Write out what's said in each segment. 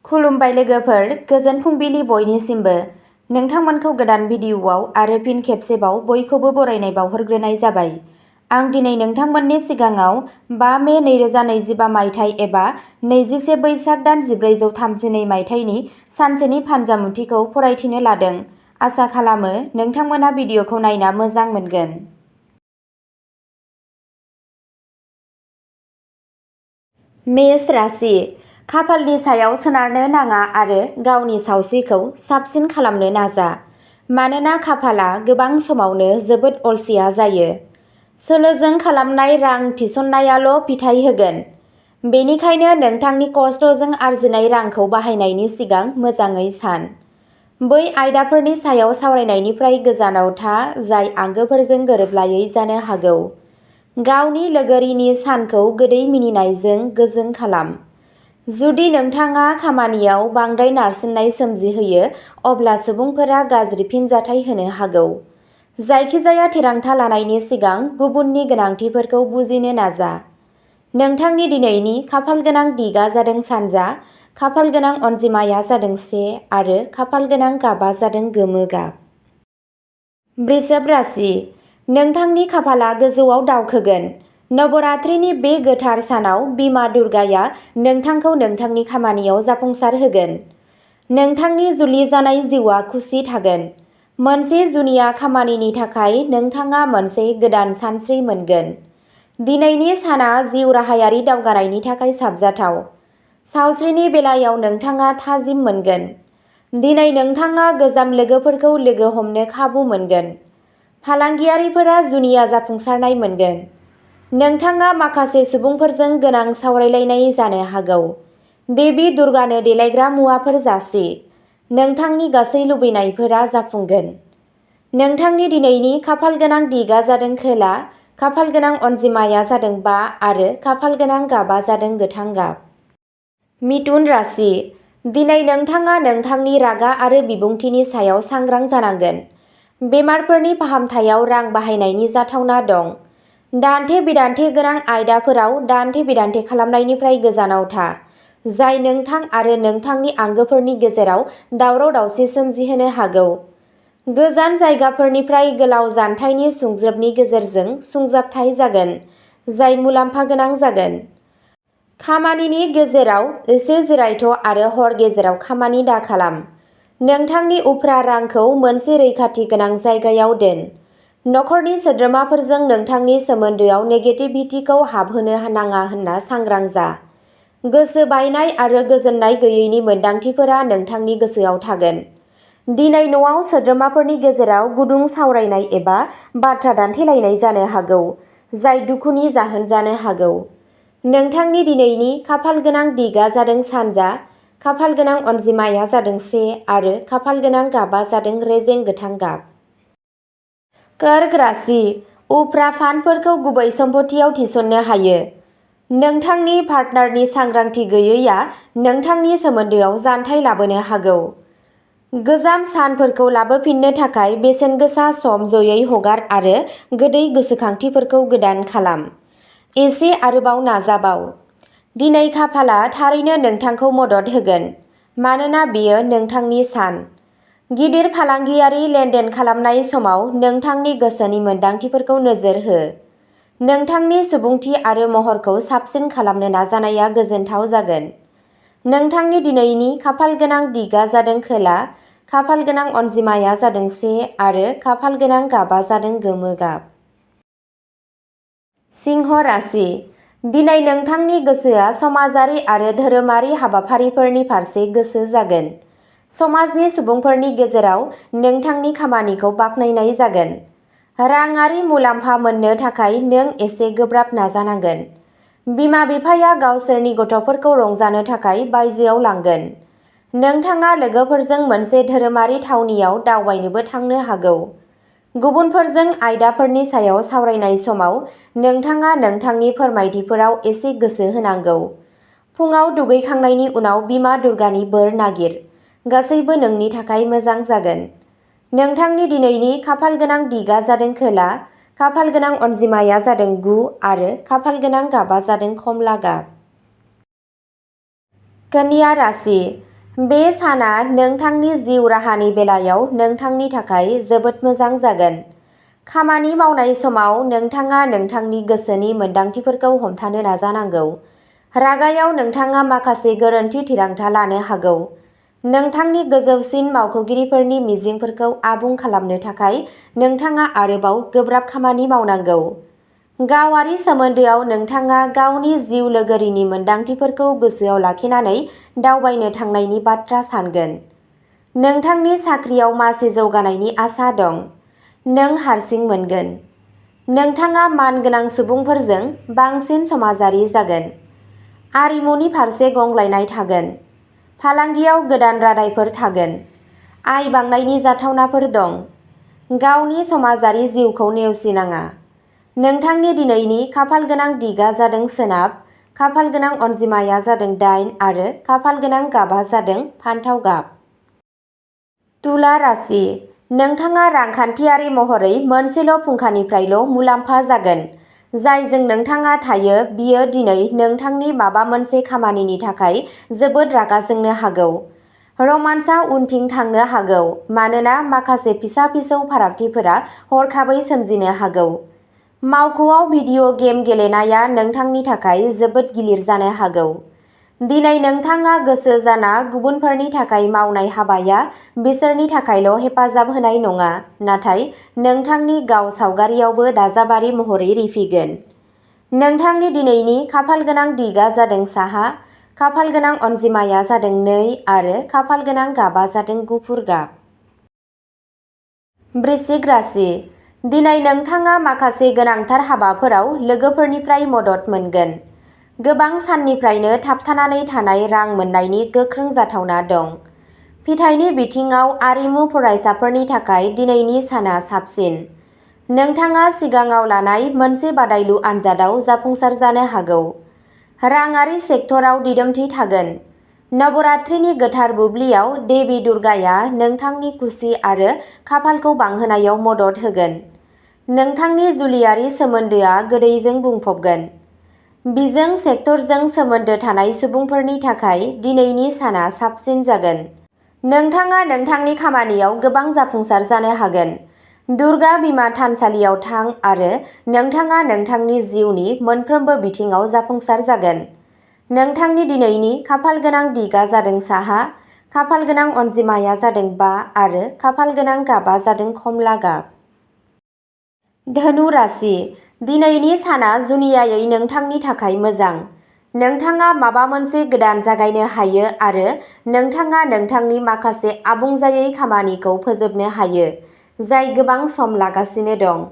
खुलुमबाय लोगोफोर, गोजोन फुंबिलि बयनिसिमबो। नोंथांमोनखौ गोदान भिडिअ'आव आरो फिन खेबसेबाव बयखौबो बरायनाय बावहरग्रोनाय जाबाय। आं दिनै नोंथांमोननि सिगाङाव 5 मे 2025 मायथाइ एबा 21 बैसाग दान 1432 मायथाइनि सानसेनि फानजामुथिखौ फरायथिनो लादों। आसा खालामो नोंथांमोना भिडिअ'खौ नायना मोजां मोनगोन। मेष राशि। खाफालनि सायाव सोनारनो नाङा आरो गावनि सावस्रिखौ साबसिन खालामनो नाजा। मानोना खाफालआ गोबां समावनो जोबोद अलसिया जायो। सोलोजों खालामनाय रां थिसननायाल' फिथाय होगोन। बेनिखायनो नोंथांनि खस्थ'जों आरजिनाय रांखौ बाहायनायनि सिगां मोजाङै सान। बै आयदाफोरनि सायाव सावरायनायनिफ्राय गोजानाव था जाय आंगोफोरजों गोरोबलायै जानो हागौ। गावनि लोगोरिनि सानखौ गोदै मिनिनायजों गोजों खालाम। जुदि नोंथाङा खामानियाव बांद्राय नारसिननाय सोमजिहोयो अब्ला सुबुंफोरा गाज्रि फिनजाथाय होनो हागौ। जायखिजाया थिरांथा लानायनि सिगां गुबुननि गोनांथिफोरखौ बुजिनो नाजा। नोंथांनि दिनैनि खाफालगोनां दिगआ जादों सानजा, खाफालगोनां अनजिमाया जादों 1 आरो खाफालगोनां गाबआ जादों गोमो गाब। वृषभ राशि। नोंथांनि खाफालआ गोजौआव दावखोगोन। नवरात्रिनि बे गोथार सानाव बिमा दुर्गाया नोंथांखौ नोंथांनि खामानियाव जाफुंसार होगोन। नोंथांनि जुलि जानाय जिउआ खुसि थागोन। मोनसे जुनिया खामानिनि थाखाय नोंथाङा मोनसे गोदान सानस्रि मोनगोन। दिनैनि साना जिउ राहायारि दावगानायनि थाखाय साबजाथाव। सावस्रिनि बेलायाव नोंथाङा थाजिम मोनगोन। दिनै नोंथाङा गोजाम लोगोफोरखौ लोगो हमनो खाबु मोनगोन। फालांगियारिफोरा जुनिया जाफुंसारनाय मोनगोन। नोंथाङा माखासे सुबुंफोरजों गोनां सावरायलायनाय जानो हागौ। देबि दुर्गानो देलायग्रा मुवाफोर जासि। नोंथांनि गासै लुबैनायफोरा जाफुंगोन। नोंथांनि दिनैनि खाफालगोनां दिगआ जादों खोला, खाफालगोनां अनजिमाया जादों 5 आरो खाफालगोनां गाबआ जादों गोथां गाब। मिथुन राशि। दिनै नोंथाङा नोंथांनि रागा आरो बिबुंथिनि सायाव सांग्रां जानांगोन। बेमारफोरनि फाहामथायाव रां बाहायनायनि जाथावना दं। दान्थे-बिदान्थे गोनां आयदाफोराव दान्थे-बिदान्थे खालामनायनिफ्राय गोजानाव था, जाय नोंथां आरो नोंथांनि आंगोफोरनि गेजेराव दावराव-दावसि सोमजिहोनो हागौ। गोजान जायगाफोरनिफ्राय गोलाव जानथायनि सुंज्रोबनि गेजेरजों सुंजाबथाय जागोन, जाय मुलाम्फा गोनां जागोन। खामानिनि गेजेराव एसे जिरायथ' आरो हर गेजेराव खामानि दाखालाम। नोंथांनि उफ्रा रांखौ मोनसे रैखाथि गोनां जायगायाव दोन। नखरनि सोद्रोमाफोरजों नोंथांनि सोमोन्दोआव नेगेटिभिटिखौ हाबहोनो नाङा होनना सांग्रां जा। गोसो बायनाय आरो गोजोननाय गैयैनि मोन्दांथिफोरा नोंथांनि गोसोआव थागोन। दिनै न'आव सोद्रोमाफोरनि गेजेराव गुदुं सावरायनाय एबा बाथ्रा दान्थेलायनाय जानो हागौ, जाय दुखुनि जाहोन जानो हागौ। नोंथांनि दिनैनि खाफालगोनां दिगआ जादों सानजा, खाफालगोनां अनजिमाया जादों 1 आरो खाफालगोनां गाबआ जादों रेजें गोथां गाब। कर्क राशि। उफ्रा फान्डफोरखौ गुबै सम्पथियाव थिसननो हायो। नोंथांनि पार्टनारनि सांग्रांथि गैयैआ नोंथांनि सोमोन्दोआव जानथाय लाबोनो हागौ। गोजाम सानफोरखौ लाबोफिननो थाखाय बेसेनगोसा सम जयै हगार आरो गोदै गोसोखांथिफोरखौ गोदान खालाम। एसे आरोबाव नाजाबाव। दिनै खाफालआ थारैनो नोंथांखौ मदद होगोन, मानोना बेयो नोंथांनि सान। गिदिर फालांगियारि लेनदेन खालामनाय समाव नोंथांनि गोसोनि मोनदांथिफोरखौ नोजोर हो। नोंथांनि सुबुंथि आरो महरखौ साबसिन खालामनो नाजानाया गोजोनथाव जागोन। नोंथांनि दिनैनि खाफालगोनां दिगआ जादों खोला, खाफालगोनां अनजिमाया जादों 1 आरो खाफालगोनां गाबआ जादों गोमो गाब। सिंह राशि। दिनै नोंथांनि गोसोआ समाजारि आरो धोरोमारि हाबाफारिफोरनि फारसे गोसो जागोन। समाजनि सुबुंफोरनि गेजेराव नोंथांनि खामानिखौ बाख्नायनाय जागोन। राङारि मुलाम्फा मोननो थाखाय नों एसे गोब्राब नाजानांगोन। बिमा-बिफाया गावसोरनि गथ'फोरखौ रंजानो थाखाय बायजोआव लांगोन। नोंथाङा लोगोफोरजों मोनसे धोरोमारि थावनियाव दावबायनोबो थांनो हागौ। गुबुनफोरजों आयदाफोरनि सायाव सावरायनाय समाव नोंथाङा नोंथांनि फोरमायथिफोराव एसे गोसो होनांगौ। फुंआव दुगैखांनायनि उनाव बिमा दुर्गानि बोर नागिर। गासैबो नोंनि थाखाय मोजां जागोन। नोंथांनि दिनैनि खाफालगोनां दिगआ जादों खोला, खाफालगोनां अनजिमाया जादों 9 आरो खाफालगोनां गाबआ जादों खमला गाब। कन्या राशि। बे साना नोंथांनि जिउ राहानि बेलायाव नोंथांनि थाखाय जोबोद मोजां जागोन। खामानि मावनाय समाव नोंथाङा नोंथांनि गोसोनि मोन्दांथिफोरखौ हमथानो नाजानांगौ। रागायाव नोंथाङा माखासे गोरोन्थि थिरांथा लानो हागौ। नोंथांनि गोजौसिन मावख'गिरिफोरनि मिजिंफोरखौ आबुं खालामनो थाखाय नोंथाङा आरोबाव गोब्राब खामानि मावनांगौ। गावारि सोमोन्दोआव नोंथाङा गावनि जिउ लोगोरिनि मोन्दांथिफोरखौ गोसोआव लाखिनानै दावबायनो थांनायनि बाथ्रा सानगोन। नोंथांनि साख्रियाव मासि जौगानायनि आसा दं। नों हारसिं मोनगोन। नोंथाङा मानगोनां सुबुंफोरजों बांसिन समाजारि जागोन। आरिमुनि फारसे गंग्लायनाय थागोन। फालांगियाव गोदान रादायफोर थागोन। आय बांनायनि जाथावनाफोर दं। गावनि समाजारि जिउखौ नेवसिनाङा। नोंथांनि दिनैनि खाफालगोनां दिगा जादों सोनाब, खाफालगोनां अनजिमाया जादों 8 आरो खाफालगोनां गाबआ जादों फान्थाव गाब। तुला राशि, नोंथाङा रांखान्थियारि महरै मोनसेल' फुंखानिफ्रायल' मुलाम्फा जागोन। जायजों नोंथाङा थायो बियो दिनै नोंथांनि माबा मोनसे खामानिनि थाखाय जोबोद रागा जोंनो हागौ। रमान्सआ उनथिं थांनो हागौ मानोना माखासे फिसा-फिसौ फारागथिफोरा हरखाबै सोमजिनो हागौ। मावख'आव भिडिअ' गेम गेलेनाया नोंथांनि थाखाय जोबोद गिलिर जानो हागौ। दिनै नोंथाङा गोसो जाना गुबुनफोरनि थाखाय मावनाय हाबाया बिसोरनि थाखायल' हेफाजाब होनाय नङा नाथाय नोंथांनि गाव सावगारियावबो दाजाबारि महरै रिफिगोन। नोंथांनि दिनैनि खाफालगोनां दिगा जादों साहा, खाफालगोनां अनजिमाया जादों 2 आरो खाफालगोनां गाबआ जादों गुफुर गाब। वृश्चिक राशि, दिनै नोंथाङा माखासे गोनांथार हाबाफोराव लोगोफोरनिफ्राय मदद मोनगोन। गोबां साननिफ्रायनो थाबथानानै थानाय रां मोन्नायनि गोख्रों जाथावना दं। फिथायनि बिथिङाव आरिमु फरायसाफोरनि थाखाय दिनैनि साना साबसिन। नोंथाङा सिगाङाव लानाय मोनसे बादायलु आनजादाव जाफुंसार जानो हागौ। राङारि सेक्टराव दिदोमथि थागोन। नवरात्रिनि गोथार बुब्लियाव देबि दुर्गाया नोंथांनि खुसि आरो खाफालखौ बांहोनायाव मदद होगोन। नोंथांनि जुलियारि सोमोन्दोआ गोदैजों बुंफबगोन। बिजों सेक्टरजों सोमोन्दो थानाय सुबुंफोरनि थाखाय दिनैनि साना साबसिन जागोन। नोंथाङा नोंथांनि खामानियाव गोबां जाफुंसार जानो हागोन। दुर्गा बिमा थानसालियाव थां आरो नोंथाङा नोंथांनि जिउनि मोनफ्रोमबो बिथिङाव जाफुंसार जागोन। नोंथांनि दिनैनि खाफालगोनां दिगा जादों साहा, खाफालगोनां अनजिमाया जादों 5 आरो खाफालगोनां गाबआ जादों खमला गाब। धनु राशि, दिनैनि साना जुनियायै नोंथांनि थाखाय मोजां। नोंथाङा माबा मोनसे गोदान जागायनो हायो आरो नोंथाङा नोंथांनि माखासे आबुंजायै खामानिखौ फोजोबनो हायो जाय गोबां सम लागासिनो दं।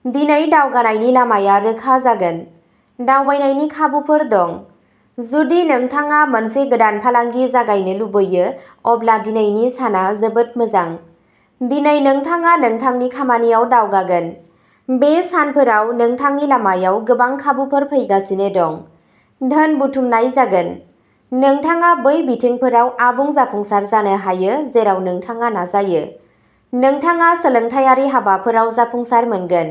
दिनै दावगानायनि लामाया रोखा जागोन। दावबायनायनि खाबुफोर दं। जुदि नोंथाङा मोनसे गोदान फालांगि जागायनो लुबैयो अब्ला दिनैनि साना जोबोद मोजां। दिनै नोंथाङा नोंथांनि खामानियाव दावगागोन। बे सानफोराव नोंथांनि लामायाव गोबां खाबुफोर फैगासिनो दं। धोन बुथुमनाय जागोन। नोंथाङा बै बिथिंफोराव आबुं जाफुंसार जानो हायो जेराव नोंथाङा नाजायो। नोंथाङा सोलोंथायारि हाबाफोराव जाफुंसार मोनगोन।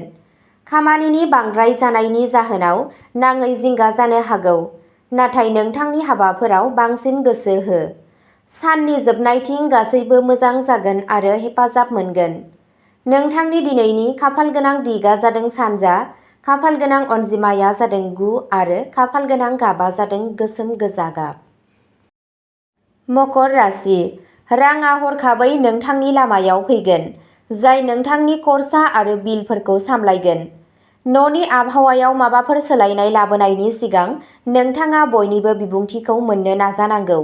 खामानिनि बांद्राय जानायनि जाहोनाव नाङै जिंगा जानो हागौ, नाथाय नोंथांनि हाबाफोराव बांसिन गोसो हो। साननि जोबनायथिं गासैबो मोजां जागोन आरो हेफाजाब मोनगोन। नोंथांनि दिनैनि खाफालगोनां दिगा जादों सानजा, खाफालगोनां अनजिमाया जादों 9 आरो खाफालगोनां गाबआ जादों गोसोम गोजा गाब। मकर राशि, राङा हरखाबै नोंथांनि लामायाव फैगोन, जाय नोंथांनि खर्सा आरो बिलफोरखौ सामलायगोन। न'नि आबहावायाव माबाफोर सोलायनाय लाबोनायनि सिगां नोंथाङा बयनिबो बिबुंथिखौ मोन्नो नाजानांगौ।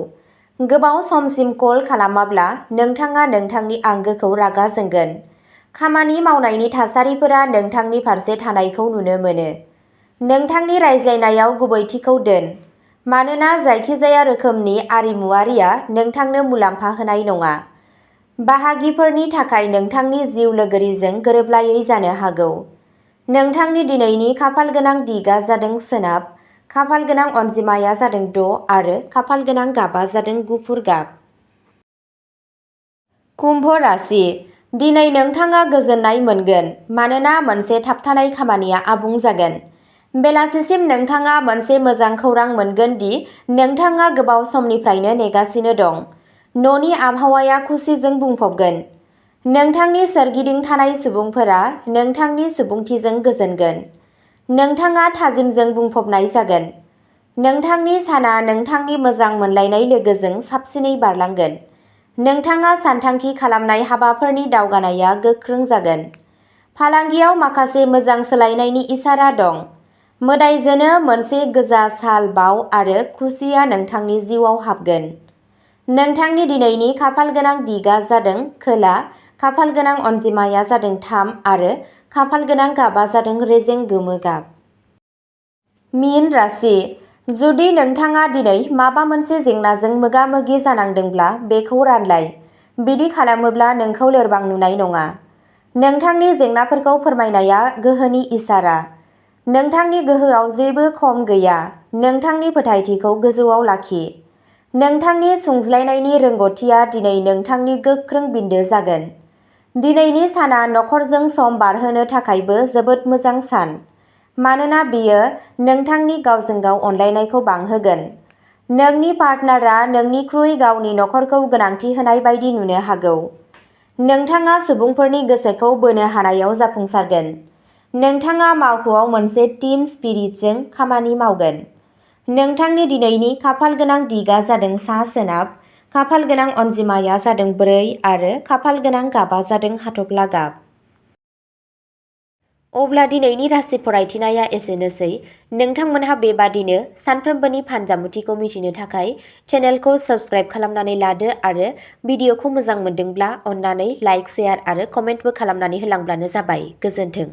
गोबाव समसिम कल खालामाब्ला नोंथाङा नोंथांनि आंगोखौ रागा जोंगोन। खामानि मावनायनि थासारिफोरा नोंथांनि फारसे थानायखौ नुनो मोनो। नोंथांनि रायज्लायनायाव गुबैथिखौ दोन, मानोना जायखिजाया रोखोमनि आरिमुआरिआ नोंथांनो मुलाम्फा होनाय नङा। बाहागिफोरनि थाखाय नोंथांनि जिउ लोगोरिजों गोरोबलायै जानो हागौ। नोंथांनि दिनैनि खाफालगोनां दिगा जादों सोनाब, खाफालगोनां अनजिमाया जादों 6 आरो खाफालगोनां गाबआ जादों गुफुर गाब। कुम्भ राशि, दिनै नोंथाङा गोजोननाय मोनगोन मानोना मोनसे थाबथानाय खामानिया आबुं जागोन। बेलासिसिम नोंथाङा मोनसे मोजां खौरां मोनगोन दि नोंथाङा गोबाव समनिफ्रायनो नेगासिनो दं। न'नि आबहावाया खुसिजों बुंफबगोन। नोंथांनि सोरगिदिं थानाय सुबुंफोरा नोंथांनि सुबुंथिजों गोजोनगोन। नोंथाङा थाजिमजों बुंफबनाय जागोन। नोंथांनि साना नोंथांनि मोजां मोनलायनाय लोगोजों साबसिनै बारलांगोन। नोंथाङा सानथांखि खालामनाय हाबाफोरनि दावगानाया गोख्रों जागोन। फालांगियाव माखासे मोजां सोलायनायनि इसारा दं। मोदायजोनो मोनसे गोजा साल बाव आरो खुसिया नोंथांनि जिउआव हाबगोन। नोंथांनि दिनैनि खाफालगोनां दिगा जादों खोला, खाफालगोनां अनजिमाया जादों 3 आरो खाफालगोनां गाबा जादों रेजें गोमो गाब। मीन राशि, जुदि नोंथाङा दिनै माबा मोनसे जेंनाजों मोगा-मोगि जानांदोंब्ला बेखौ रानलाय। बिदि खालामोब्ला नोंखौ लोरबां नुनाय नङा। नोंथांनि जेंनाफोरखौ फोरमायनाया गोहोनि इसारा। नोंथांनि गोहोआव जेबो खम गैया। नोंथांनि फोथायथिखौ गोजौआव लाखि। नोंथांनि सुंज्लायनायनि रोंग'थिया दिनै नोंथांनि गोख्रों बिन्दो जागोन। दिनैनि साना नखरजों सम बारहोनो थाखायबो जोबोद मोजां सान। मानोना बेयो नोंथांनि गावजों गाव अनलायनायखौ बांहोगोन। नोंनि पार्टनारआ नोंनिख्रुइ गावनि नखरखौ गोनांथि होनाय बायदि नुनो हागौ। नोंथाङा सुबुंफोरनि गोसोखौ बोनो हानायाव जाफुंसारगोन। नोंथाङा मावख'आव मोनसे टीम स्पिरिटजों खामानि मावगोन। नोंथांनि दिनैनि खाफालगोनां दिगा जादों सा-सोनाब, खाफालगोनां अनजिमाया जादों 4 आरो खाफालगोनां गाबा जादों हाथफ्ला गाब। अब्ला दिनैनि राशि फरायथिनाया एसेनोसै। नोंथांमोनहा बेबादिनो सानफ्रोमबोनि फानजामुथिखौ मिथिनो थाखाय चेनेलखौ साबस्क्राइब खालामनानै लादो आरो भिडिअखौ मोजां मोनदोंब्ला अन्नानै लाइक, शेयार आरो कमेन्टबो खालामनानै होलांब्लानो जाबाय। गोजोन्थों।